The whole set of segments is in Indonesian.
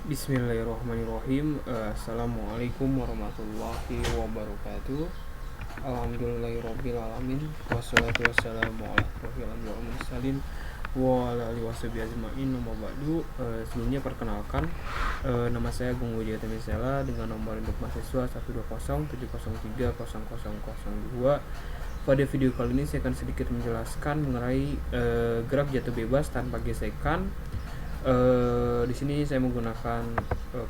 Bismillahirrahmanirrahim. Assalamualaikum warahmatullahi wabarakatuh. Alhamdulillahirrabbilalamin. Wassalatu wassalamu ala asyrofil anbiya'i wal mursalin wa ala alihi washabihi ajmain. Amma ba'du. Sebelumnya perkenalkan, nama saya Agung Wijaya Tamisela dengan nomor induk mahasiswa 12070030002. Pada video kali ini saya akan sedikit menjelaskan mengenai graf jatuh bebas tanpa gesekan. Di sini saya menggunakan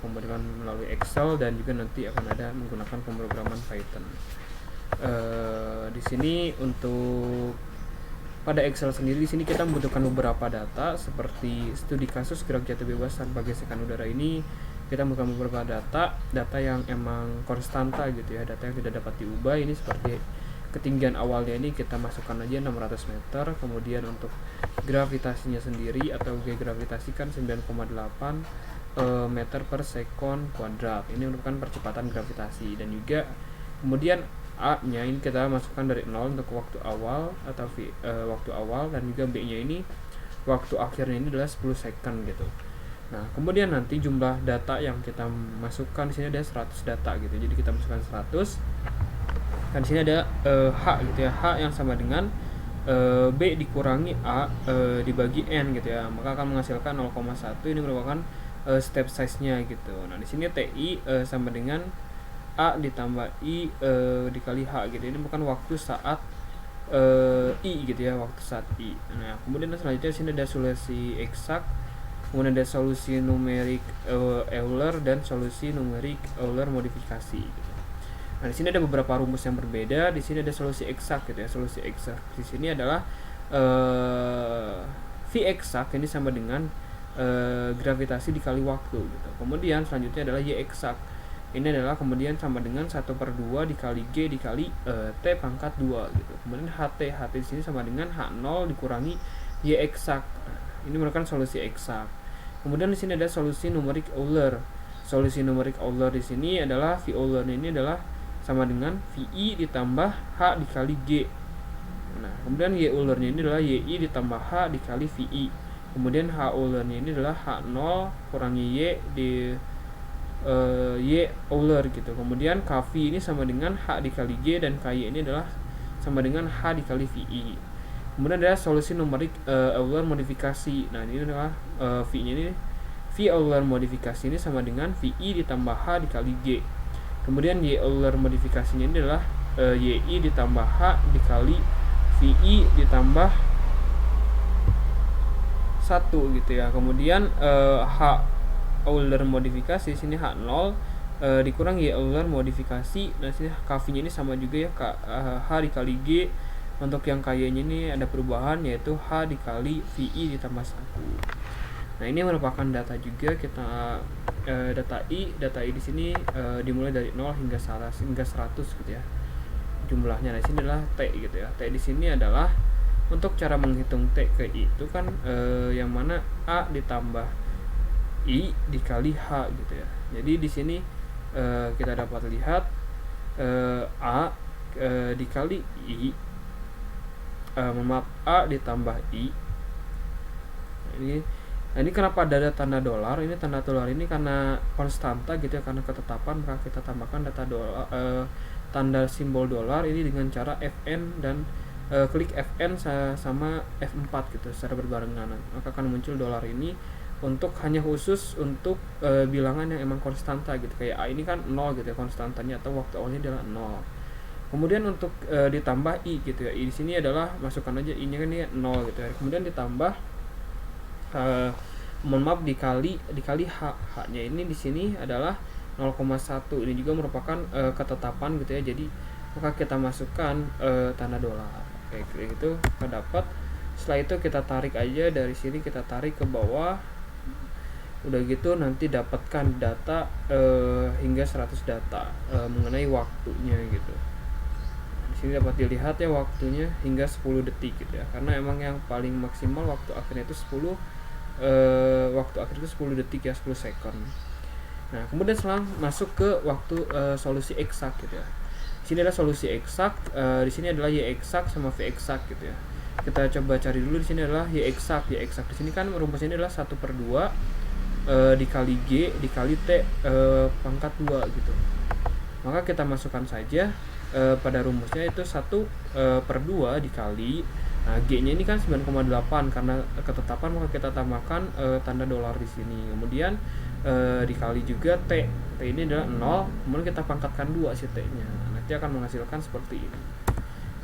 pemrograman melalui Excel dan juga nanti akan ada menggunakan pemrograman Python. Di sini untuk pada Excel sendiri di sini kita membutuhkan beberapa data seperti studi kasus graf jatuh bebas tanpa gesekan udara ini. Kita membutuhkan beberapa data yang emang konstanta gitu ya, data yang tidak dapat diubah. Ini seperti ketinggian awalnya ini kita masukkan aja 600 meter, kemudian untuk gravitasinya sendiri atau G gravitasi kan 9,8 meter per sekon kuadrat. Ini merupakan percepatan gravitasi, dan juga kemudian A nya ini kita masukkan dari 0 untuk waktu awal atau waktu awal, dan juga B nya ini waktu akhirnya ini adalah 10 second gitu. Nah, kemudian nanti jumlah data yang kita masukkan di sini ada 100 data gitu. Jadi kita masukkan 100. Dan di sini ada H gitu ya, H yang sama dengan B dikurangi A dibagi N gitu ya, maka akan menghasilkan 0,1. Ini merupakan step size-nya gitu. Nah, di sini TI sama dengan A ditambah I dikali H gitu. Ini bukan waktu saat I gitu ya, waktu saat I. Nah, kemudian selanjutnya di sini ada solusi eksak, kemudian ada solusi numerik Euler dan solusi numerik Euler modifikasi gitu. Nah, di sini ada beberapa rumus yang berbeda. Di sini ada solusi eksak gitu ya. Solusi eksak di sini adalah V eksak ini sama dengan gravitasi dikali waktu gitu. Kemudian selanjutnya adalah Y eksak. Ini adalah kemudian sama dengan 1/2 dikali G dikali T pangkat 2 gitu. Kemudian HT di sini sama dengan H0 dikurangi Y eksak. Nah, ini merupakan solusi eksak. Kemudian di sini ada solusi numerik Euler. Solusi numerik Euler di sini adalah V Euler ini adalah sama dengan VI ditambah H dikali G. Nah, kemudian Y Euler-nya ini adalah YI ditambah H dikali VI. Kemudian H Euler-nya ini adalah H0 kurangi Y di Y Euler gitu. Kemudian KV ini sama dengan H dikali G, dan KY ini adalah sama dengan H dikali VI. Kemudian ada solusi numerik Euler modifikasi. Nah, ini adalah V-nya ini V Euler modifikasi ini sama dengan VI ditambah H dikali G. Kemudian Y Euler modifikasinya ini adalah YI ditambah H dikali VI ditambah 1 gitu ya. Kemudian H Euler modifikasi sini H0 dikurang Y Euler modifikasi. Nah, sini KV-nya ini sama juga ya, H dikali G. Untuk yang KY-nya ini ada perubahan, yaitu H dikali VI ditambah 1. Nah, ini merupakan data juga kita data I di sini dimulai dari 0 hingga 100 gitu ya jumlahnya. Nah, di sini adalah T gitu ya. T di sini adalah untuk cara menghitung T ke I itu kan yang mana A ditambah I dikali H gitu ya. Jadi di sini kita dapat lihat A dikali I A ditambah I. Nah, ini kenapa ada tanda dolar? Ini tanda dolar ini karena konstanta gitu ya, karena ketetapan, maka kita tambahkan data dolar tanda simbol dolar ini dengan cara Fn dan klik Fn sama F4 gitu secara berbarengan. Maka akan muncul dolar ini untuk hanya khusus untuk bilangan yang emang konstanta gitu. Kayak A ini kan 0 gitu ya konstantanya, atau waktu awalnya adalah 0. Kemudian untuk ditambah I gitu ya. I di sini adalah masukkan aja I-nya kan dia 0 gitu ya. Kemudian ditambah dikali H-nya ini di sini adalah 0,1. Ini juga merupakan ketetapan gitu ya. Jadi maka kita masukkan tanda dolar. Oke, kayak gitu kita dapat. Setelah itu kita tarik aja dari sini, kita tarik ke bawah. Udah gitu nanti dapatkan data hingga 100 data mengenai waktunya gitu. Di sini dapat dilihat ya waktunya hingga 10 detik gitu ya. Karena emang yang paling maksimal waktu akhirnya itu 10 detik ya, 10 second. Nah, kemudian setelah masuk ke waktu solusi eksak gitu ya. Di sini adalah solusi eksak, di sini adalah Y eksak sama V eksak gitu ya. Kita coba cari dulu. Di sini adalah Y eksak. Di sini kan rumusnya ini adalah 1/2 dikali G dikali T pangkat 2 gitu. Maka kita masukkan saja pada rumusnya itu 1/2 dikali, nah G-nya ini kan 9,8 karena ketetapan, maka kita tambahkan tanda dolar di sini. Kemudian dikali juga T ini adalah 0, kemudian kita pangkatkan 2 si T-nya. Nanti akan menghasilkan seperti ini.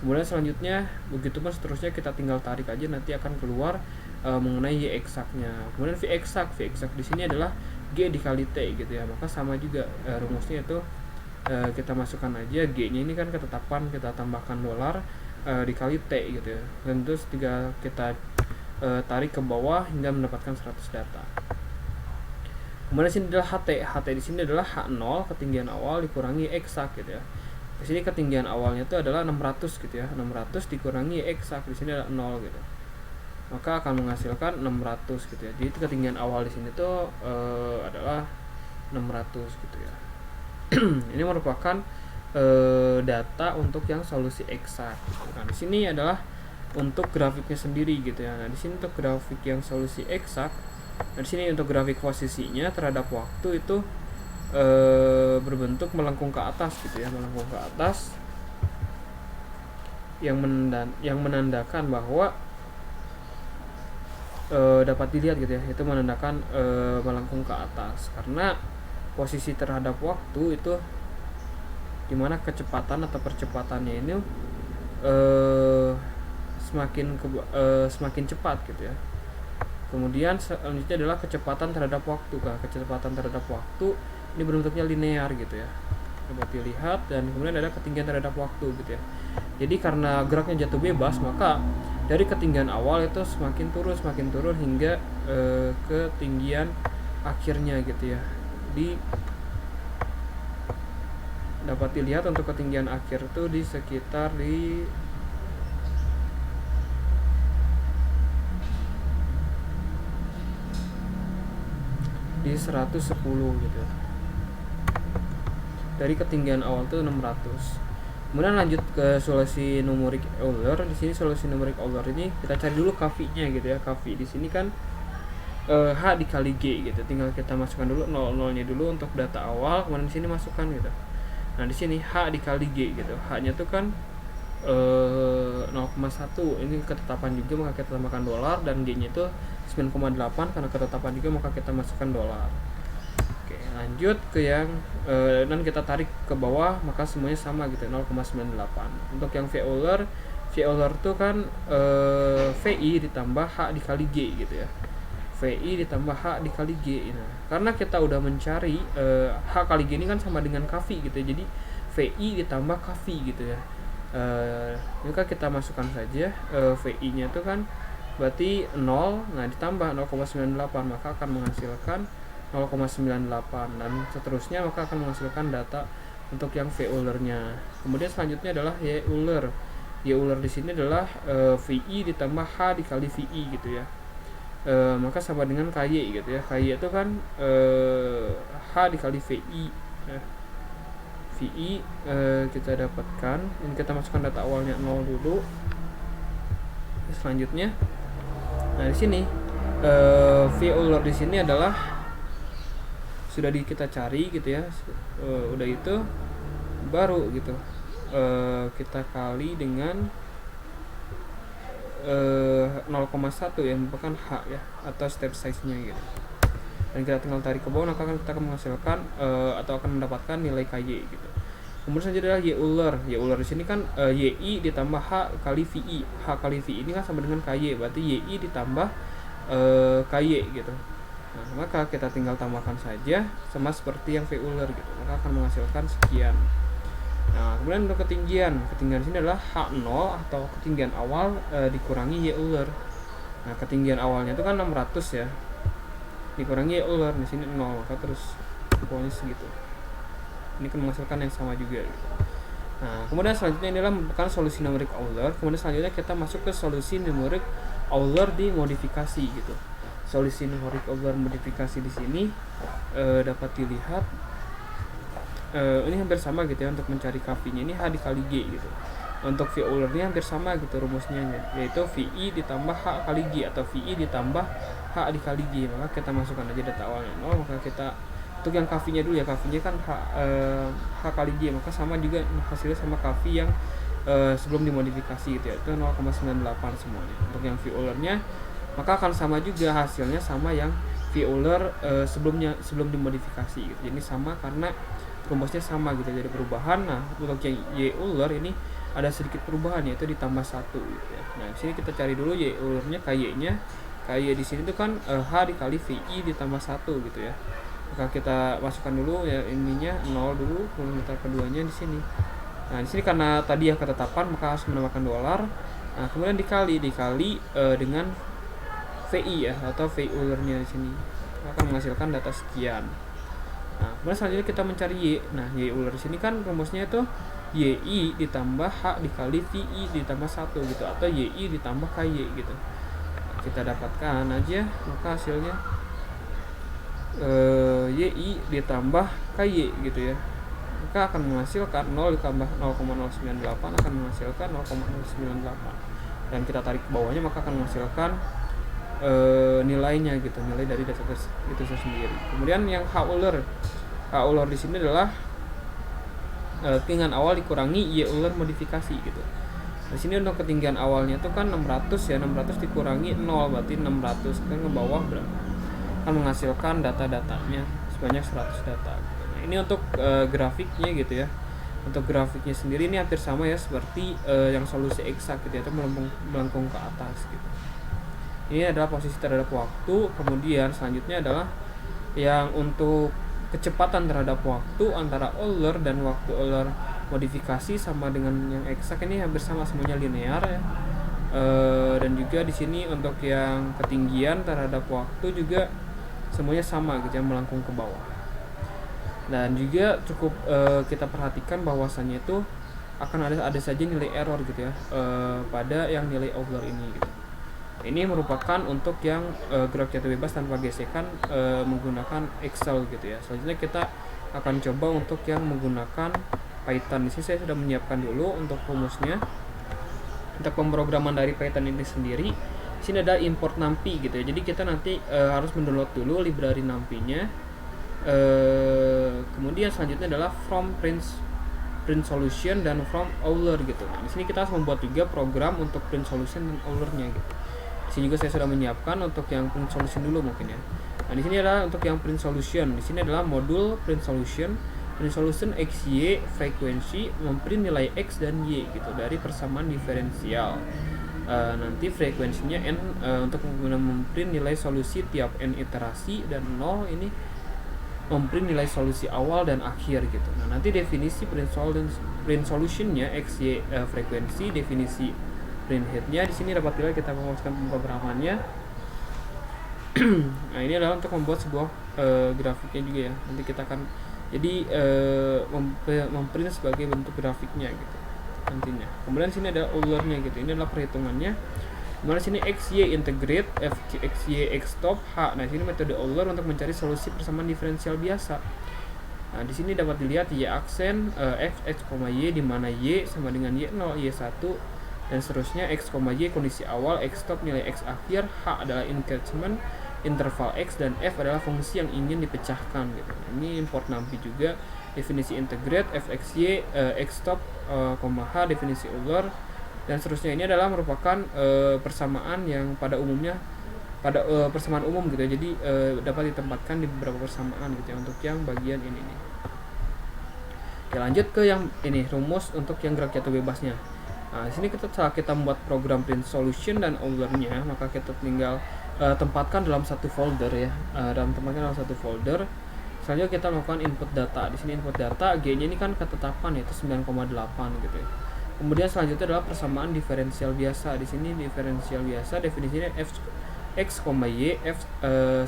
Kemudian selanjutnya begitu pun seterusnya kita tinggal tarik aja, nanti akan keluar mengenai Y eksaknya. Kemudian V eksak di sini adalah G dikali T gitu ya. Maka sama juga rumusnya itu kita masukkan aja G-nya ini kan ketetapan, kita tambahkan dolar dikali T gitu ya. Dan terus kita tarik ke bawah hingga mendapatkan 100 data. Kemudian di sini adalah HT di sini adalah H0 ketinggian awal dikurangi eksak gitu ya. Di sini ketinggian awalnya itu adalah 600 gitu ya. 600 dikurangi eksak di sini adalah 0 gitu. Maka akan menghasilkan 600 gitu ya. Jadi ketinggian awal di sini tuh adalah 600 gitu ya. Ini merupakan data untuk yang solusi eksak gitu. Nah, di sini adalah untuk grafiknya sendiri gitu ya. Nah, di sini untuk grafik yang solusi eksak, nah di sini untuk grafik posisinya terhadap waktu itu berbentuk melengkung ke atas gitu ya, melengkung ke atas yang menandakan bahwa dapat dilihat gitu ya, itu menandakan melengkung ke atas karena posisi terhadap waktu itu dimana kecepatan atau percepatannya ini semakin cepat gitu ya. Kemudian selanjutnya adalah kecepatan terhadap waktu. Kecepatan terhadap waktu ini bentuknya linear gitu ya, dapat dilihat, dan kemudian ada ketinggian terhadap waktu gitu ya. Jadi karena geraknya jatuh bebas, maka dari ketinggian awal itu semakin turun hingga ketinggian akhirnya gitu ya. Dapat dilihat untuk ketinggian akhir itu di sekitar di 110 gitu ya. Dari ketinggian awal itu 600. Kemudian lanjut ke solusi numerik Euler. Di sini solusi numerik Euler ini kita cari dulu KV-nya gitu ya. KV di sini kan H dikali G gitu. Tinggal kita masukkan dulu 0,0-nya dulu untuk data awal, kemudian di sini masukkan gitu. Nah, di sini H dikali G gitu. H-nya tuh kan 0,1. Ini ketetapan juga, maka kita tambahkan dolar, dan G-nya itu 9,8 karena ketetapan juga, maka kita masukkan dolar. Oke, lanjut ke yang dan kita tarik ke bawah, maka semuanya sama gitu, 0,98. Untuk yang V Euler itu kan VI ditambah H dikali G gitu ya. VI ditambah H dikali G. Nah, karena kita udah mencari H kali G ini kan sama dengan KV gitu ya. Jadi VI ditambah KV gitu ya. Maka kita masukkan saja VI nya itu kan berarti 0, nah ditambah 0,98 maka akan menghasilkan 0,98, dan seterusnya maka akan menghasilkan data untuk yang V Euler nya. Kemudian selanjutnya adalah Y Euler. Y Euler di sini adalah VI ditambah H dikali VI gitu ya. Maka sama dengan KY gitu ya. KY itu kan H dikali VI. VI kita dapatkan, ini kita masukkan data awalnya 0 dulu. Selanjutnya, nah di sini V Euler di sini adalah sudah kita cari gitu ya. Udah itu baru gitu kita kali dengan 0,1 yang merupakan H ya, atau step size-nya gitu. Dan kita tinggal tarik ke bawah, maka kita akan menghasilkan atau akan mendapatkan nilai KY gitu. Kemudian selanjutnya adalah Y Euler. Y Euler di sini kan YI ditambah H kali VI. H kali VI ini kan sama dengan KY, berarti YI ditambah KY gitu. Nah, maka kita tinggal tambahkan saja sama seperti yang V Euler gitu. Maka akan menghasilkan sekian. Nah, kemudian untuk ketinggian di sini adalah H0 atau ketinggian awal dikurangi Y Euler. Nah, ketinggian awalnya itu kan 600 ya. Dikurangi Y Euler di sini 0, maka terus pokoknya segitu. Ini kan menghasilkan yang sama juga gitu. Nah, kemudian selanjutnya inilah merupakan solusi numerik Euler. Kemudian selanjutnya kita masuk ke solusi numerik Euler dimodifikasi gitu. Solusi numerik Euler modifikasi di sini dapat dilihat ini hampir sama gitu ya. Untuk mencari KV-nya ini H dikali G gitu. Untuk V Euler-nya hampir sama gitu rumusnya, yaitu VI ditambah H kali G atau VI ditambah H dikali G. Maka kita masukkan aja data awalnya 0, maka kita untuk yang KV-nya dulu ya, KV-nya kan H kali G, maka sama juga hasilnya sama KV yang sebelum dimodifikasi gitu ya, itu 0,98 semuanya. Untuk yang V Euler-nya maka akan sama juga hasilnya sama yang V Euler sebelum dimodifikasi gitu. Jadi sama karena rumusnya sama gitu, jadi perubahan. Nah, untuk yang Y Euler ini ada sedikit perubahan, yaitu ditambah 1 gitu ya. Nah, di sini kita cari dulu Y Euler-nya, KY-nya. KY di sini tuh kan H dikali VI ditambah 1 gitu ya. Maka kita masukkan dulu ya ininya 0 dulu, kemudian kita keduanya di sini. Nah, di sini karena tadi ya ketetapan maka harus menambahkan dolar. Nah, kemudian dikali dengan VI ya atau V Euler-nya di sini akan menghasilkan data sekian. Nah, kemudian selanjutnya kita mencari Y. Nah, Y Euler di sini kan rumusnya itu YI ditambah H dikali VI ditambah 1 gitu, atau YI ditambah KY gitu. Nah, kita dapatkan aja maka hasilnya YI ditambah KY gitu ya. Maka akan menghasilkan 0 ditambah 0,098 akan menghasilkan 0,098. Dan kita tarik ke bawahnya maka akan menghasilkan nilainya gitu, nilai dari data itu sendiri. Kemudian yang H Euler di sini adalah ketinggian awal dikurangi Y Euler modifikasi gitu. Di sini untuk ketinggian awalnya itu kan 600 ya, 600 dikurangi 0 berarti 600, kita ke bawah akan menghasilkan data-datanya sebanyak 100 data gitu. Nah, ini untuk grafiknya gitu ya. Untuk grafiknya sendiri ini hampir sama ya seperti yang solusi eksak gitu ya, itu melengkung ke atas gitu. Ini adalah posisi terhadap waktu. Kemudian selanjutnya adalah yang untuk kecepatan terhadap waktu antara Euler dan waktu Euler modifikasi sama dengan yang eksak ini hampir sama, semuanya linear ya. Dan juga di sini untuk yang ketinggian terhadap waktu juga semuanya sama gitu ya, melengkung ke bawah. Dan juga cukup kita perhatikan bahwasannya itu akan ada saja nilai error gitu ya pada yang nilai Euler ini gitu. Ini merupakan untuk yang gerak jatuh bebas tanpa gesekan menggunakan Excel gitu ya. Selanjutnya kita akan coba untuk yang menggunakan Python. Di sini saya sudah menyiapkan dulu untuk rumusnya. Untuk pemrograman dari Python ini sendiri, di sini ada import numpy gitu ya. Jadi kita nanti harus mendownload dulu library numpy-nya. Kemudian selanjutnya adalah from print solution dan from Euler gitu. Nah, di sini kita harus membuat juga program untuk print solution dan Euler-nya gitu. Di sini juga saya sudah menyiapkan untuk yang print solution dulu mungkin ya. Nah, di sini adalah untuk yang print solution. Di sini adalah modul print solution. Print solution XY frekuensi memprint nilai X dan Y gitu dari persamaan diferensial. Nanti frekuensinya N untuk memprint nilai solusi tiap N iterasi, dan 0 ini memprint nilai solusi awal dan akhir gitu. Nah, nanti definisi print solutionnya XY frekuensi, definisi print headnya di sini dapat dilihat, kita memasukkan pemrogramannya. Nah, ini adalah untuk membuat sebuah grafiknya juga ya. Nanti kita akan jadi memprint sebagai bentuk grafiknya gitu nantinya. Kemudian sini ada Euler-nya gitu. Ini adalah perhitungannya. Kemudian sini XY integrate, XY X-stop, H. Nah, sini metode Euler untuk mencari solusi persamaan diferensial biasa. Nah, di sini dapat dilihat Y aksen F X, Y di mana Y sama dengan Y0, Y1 dan seterusnya, X, Y kondisi awal, X stop nilai X akhir, H adalah increment interval X, dan F adalah fungsi yang ingin dipecahkan gitu. Ini import numpy juga, definisi integrate, fxy, X stop, H definisi Euler dan seterusnya. Ini adalah merupakan persamaan yang pada umumnya persamaan umum gitu ya. Jadi dapat ditempatkan di beberapa persamaan gitu ya untuk yang bagian ini nih. Oke, lanjut ke yang ini, rumus untuk yang gerak jatuh bebasnya. Nah, di sini setelah kita membuat program print solution dan Euler-nya, maka kita tinggal tempatkan dalam satu folder ya. Dalam satu folder. Selanjutnya kita melakukan input data. Di sini input data, G-nya ini kan ketetapan yaitu 9,8 gitu ya. Kemudian selanjutnya adalah persamaan diferensial biasa. Di sini diferensial biasa definisinya F X, Y, F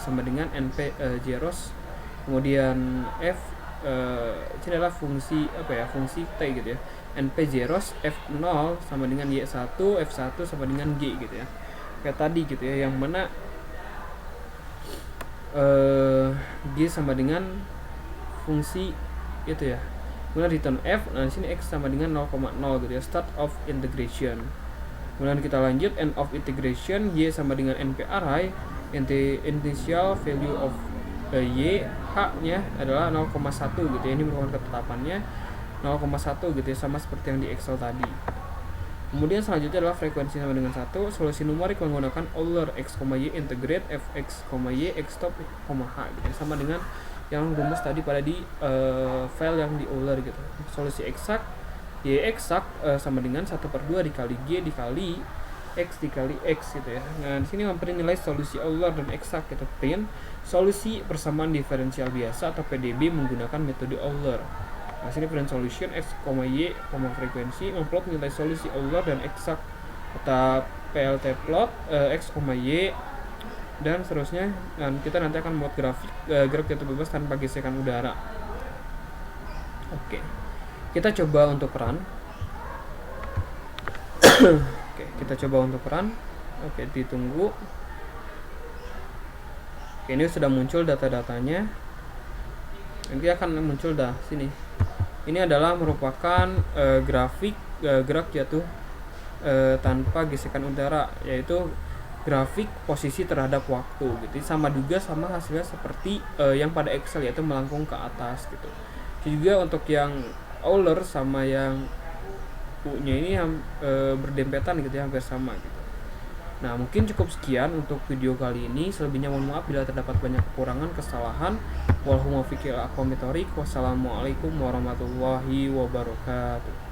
sama dengan NP zeros. Kemudian F ini adalah fungsi fungsi T gitu ya. NP zeros, F0 sama dengan Y1, F1 sama dengan G gitu ya. Kayak tadi gitu ya, yang mana G sama dengan fungsi itu ya, Kemudian return F, nah di sini X sama dengan 0,0 gitu ya, start of integration. Kemudian kita lanjut, end of integration, Y sama dengan NPRI, initial value of Y, H nya adalah 0,1 gitu ya, ini merupakan ketetapannya 0,1 gitu ya, sama seperti yang di Excel tadi. Kemudian selanjutnya adalah frekuensi sama dengan 1, solusi numerik menggunakan Euler X, Y integrate Fx, Y X stop, H gitu ya, sama dengan yang rumus tadi pada di file yang di Euler gitu. Solusi eksak Y eksak sama dengan 1/2 dikali G dikali X dikali X gitu ya. Nah di sini memberi nilai solusi Euler dan eksak, kita print solusi persamaan diferensial biasa atau PDB menggunakan metode Euler. Nah sini print solution X, Y, frekuensi, memplot nilai solusi Euler dan eksak, kita PLT plot X, Y dan seterusnya, dan kita nanti akan membuat grafik gerak jatuh bebas tanpa gesekan udara. Oke, kita coba untuk run. Oke, kita coba untuk run. Oke, ditunggu. Oke, ini sudah muncul data-datanya. Nanti akan muncul sini. Ini adalah merupakan grafik gerak jatuh tanpa gesekan udara, yaitu grafik posisi terhadap waktu gitu, sama juga sama hasilnya seperti yang pada Excel, yaitu melengkung ke atas gitu. Juga untuk yang Euler sama yang U-nya ini berdempetan gitu ya, hampir sama gitu. Nah mungkin cukup sekian untuk video kali ini, selebihnya mohon maaf bila terdapat banyak kekurangan, kesalahan. Wassalamualaikum warahmatullahi wabarakatuh.